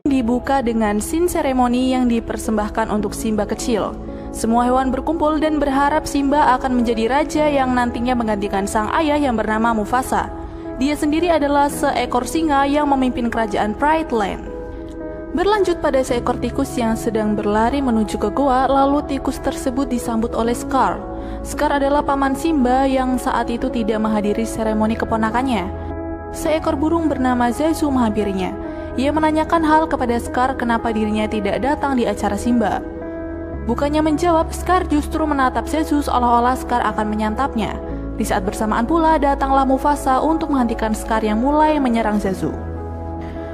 Dibuka dengan scene seremoni yang dipersembahkan untuk Simba kecil. Semua hewan berkumpul dan berharap Simba akan menjadi raja yang nantinya menggantikan sang ayah yang bernama Mufasa. Dia sendiri adalah seekor singa yang memimpin kerajaan Pride Land. Berlanjut pada seekor tikus yang sedang berlari menuju ke goa, lalu tikus tersebut disambut oleh Scar. Scar adalah paman Simba yang saat itu tidak menghadiri seremoni keponakannya. Seekor burung bernama Zazu menghampirinya. Ia menanyakan hal kepada Scar kenapa dirinya tidak datang di acara Simba. Bukannya menjawab, Scar justru menatap Zazu seolah-olah Scar akan menyantapnya. Di saat bersamaan pula datanglah Mufasa untuk menghentikan Scar yang mulai menyerang Zazu.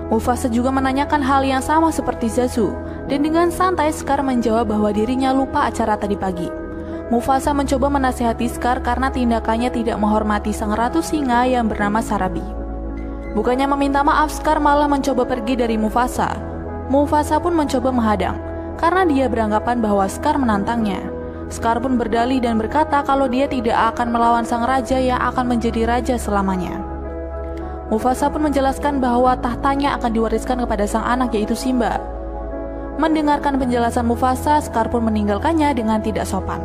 Mufasa juga menanyakan hal yang sama seperti Zazu, dan dengan santai Scar menjawab bahwa dirinya lupa acara tadi pagi. Mufasa mencoba menasihati Scar karena tindakannya tidak menghormati sang ratu singa yang bernama Sarabi. Bukannya meminta maaf, Scar malah mencoba pergi dari Mufasa. Mufasa pun mencoba menghadang, karena dia beranggapan bahwa Scar menantangnya. Scar pun berdalih dan berkata kalau dia tidak akan melawan sang raja yang akan menjadi raja selamanya. Mufasa pun menjelaskan bahwa tahtanya akan diwariskan kepada sang anak yaitu Simba. Mendengarkan penjelasan Mufasa, Scar pun meninggalkannya dengan tidak sopan.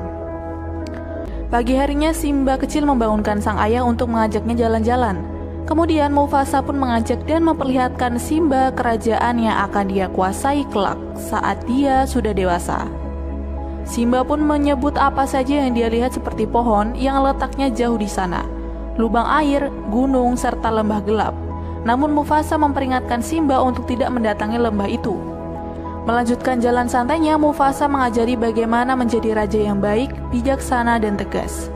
Pagi harinya Simba kecil membangunkan sang ayah untuk mengajaknya jalan-jalan. Kemudian Mufasa pun mengajak dan memperlihatkan Simba kerajaan yang akan dia kuasai kelak saat dia sudah dewasa. Simba pun menyebut apa saja yang dia lihat seperti pohon yang letaknya jauh di sana, lubang air, gunung, serta lembah gelap. Namun Mufasa memperingatkan Simba untuk tidak mendatangi lembah itu. Melanjutkan jalan santainya, Mufasa mengajari bagaimana menjadi raja yang baik, bijaksana, dan tegas.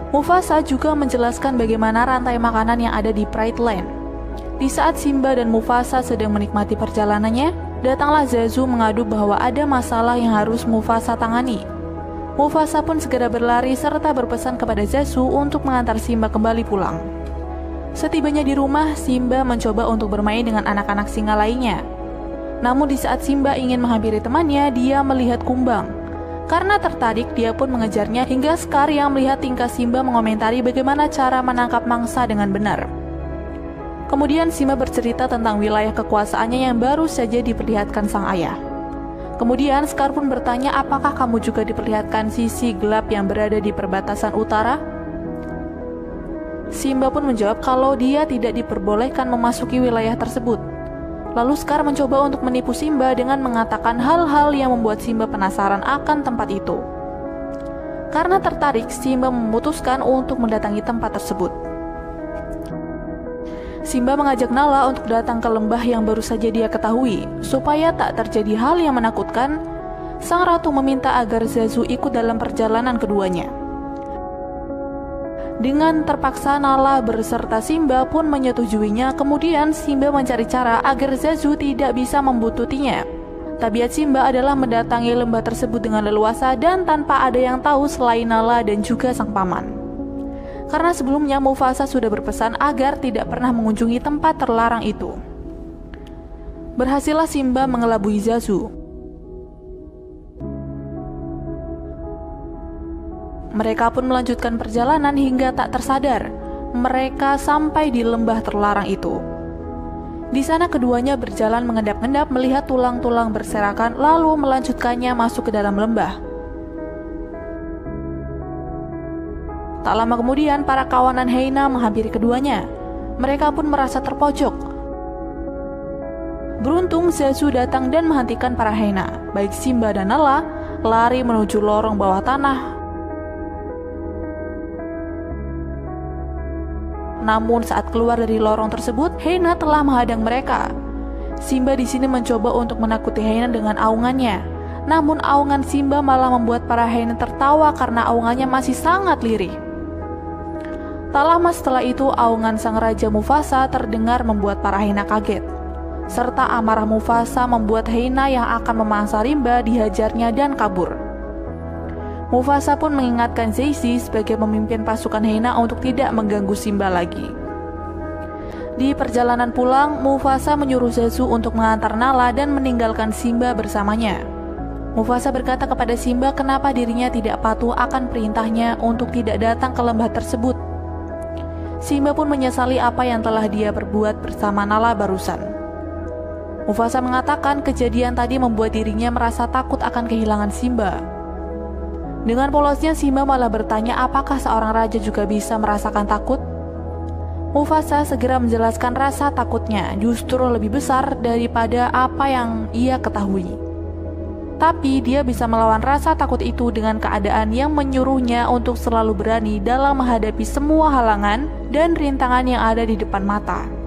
Mufasa juga menjelaskan bagaimana rantai makanan yang ada di Pride Land. Di saat Simba dan Mufasa sedang menikmati perjalanannya, datanglah Zazu mengadu bahwa ada masalah yang harus Mufasa tangani. Mufasa pun segera berlari serta berpesan kepada Zazu untuk mengantar Simba kembali pulang. Setibanya di rumah, Simba mencoba untuk bermain dengan anak-anak singa lainnya. Namun di saat Simba ingin menghampiri temannya, dia melihat kumbang. Karena tertarik, dia pun mengejarnya hingga Scar yang melihat tingkah Simba mengomentari bagaimana cara menangkap mangsa dengan benar. Kemudian Simba bercerita tentang wilayah kekuasaannya yang baru saja diperlihatkan sang ayah. Kemudian Scar pun bertanya, apakah kamu juga diperlihatkan sisi gelap yang berada di perbatasan utara? Simba pun menjawab kalau dia tidak diperbolehkan memasuki wilayah tersebut. Lalu Scar mencoba untuk menipu Simba dengan mengatakan hal-hal yang membuat Simba penasaran akan tempat itu. Karena tertarik, Simba memutuskan untuk mendatangi tempat tersebut. Simba mengajak Nala untuk datang ke lembah yang baru saja dia ketahui. Supaya tak terjadi hal yang menakutkan, sang ratu meminta agar Zazu ikut dalam perjalanan keduanya. Dengan terpaksa Nala berserta Simba pun menyetujuinya. Kemudian Simba mencari cara agar Zazu tidak bisa membuntutinya. Tabiat Simba adalah mendatangi lembah tersebut dengan leluasa dan tanpa ada yang tahu selain Nala dan juga sang paman. Karena sebelumnya Mufasa sudah berpesan agar tidak pernah mengunjungi tempat terlarang itu. Berhasillah Simba mengelabui Zazu. Mereka pun melanjutkan perjalanan hingga tak tersadar. Mereka sampai di lembah terlarang itu. Di sana keduanya berjalan mengendap-endap melihat tulang-tulang berserakan, lalu melanjutkannya masuk ke dalam lembah. Tak lama kemudian para kawanan hyena menghampiri keduanya. Mereka pun merasa terpojok. Beruntung Zazu datang dan menghentikan para hyena. Baik Simba dan Nala lari menuju lorong bawah tanah. Namun saat keluar dari lorong tersebut, hyena telah menghadang mereka. Simba di sini mencoba untuk menakuti hyena dengan aungannya. Namun aungan Simba malah membuat para hyena tertawa karena aungannya masih sangat lirih. Tak lama setelah itu, aungan sang raja Mufasa terdengar membuat para hyena kaget. Serta amarah Mufasa membuat hyena yang akan memangsa rimba dihajarnya dan kabur. Mufasa pun mengingatkan Zazu sebagai pemimpin pasukan hyena untuk tidak mengganggu Simba lagi. Di perjalanan pulang, Mufasa menyuruh Zazu untuk mengantar Nala dan meninggalkan Simba bersamanya. Mufasa berkata kepada Simba kenapa dirinya tidak patuh akan perintahnya untuk tidak datang ke lembah tersebut. Simba pun menyesali apa yang telah dia perbuat bersama Nala barusan. Mufasa mengatakan kejadian tadi membuat dirinya merasa takut akan kehilangan Simba. Dengan polosnya Simba malah bertanya apakah seorang raja juga bisa merasakan takut. Mufasa segera menjelaskan rasa takutnya justru lebih besar daripada apa yang ia ketahui. Tapi dia bisa melawan rasa takut itu dengan keadaan yang menyuruhnya untuk selalu berani dalam menghadapi semua halangan dan rintangan yang ada di depan mata.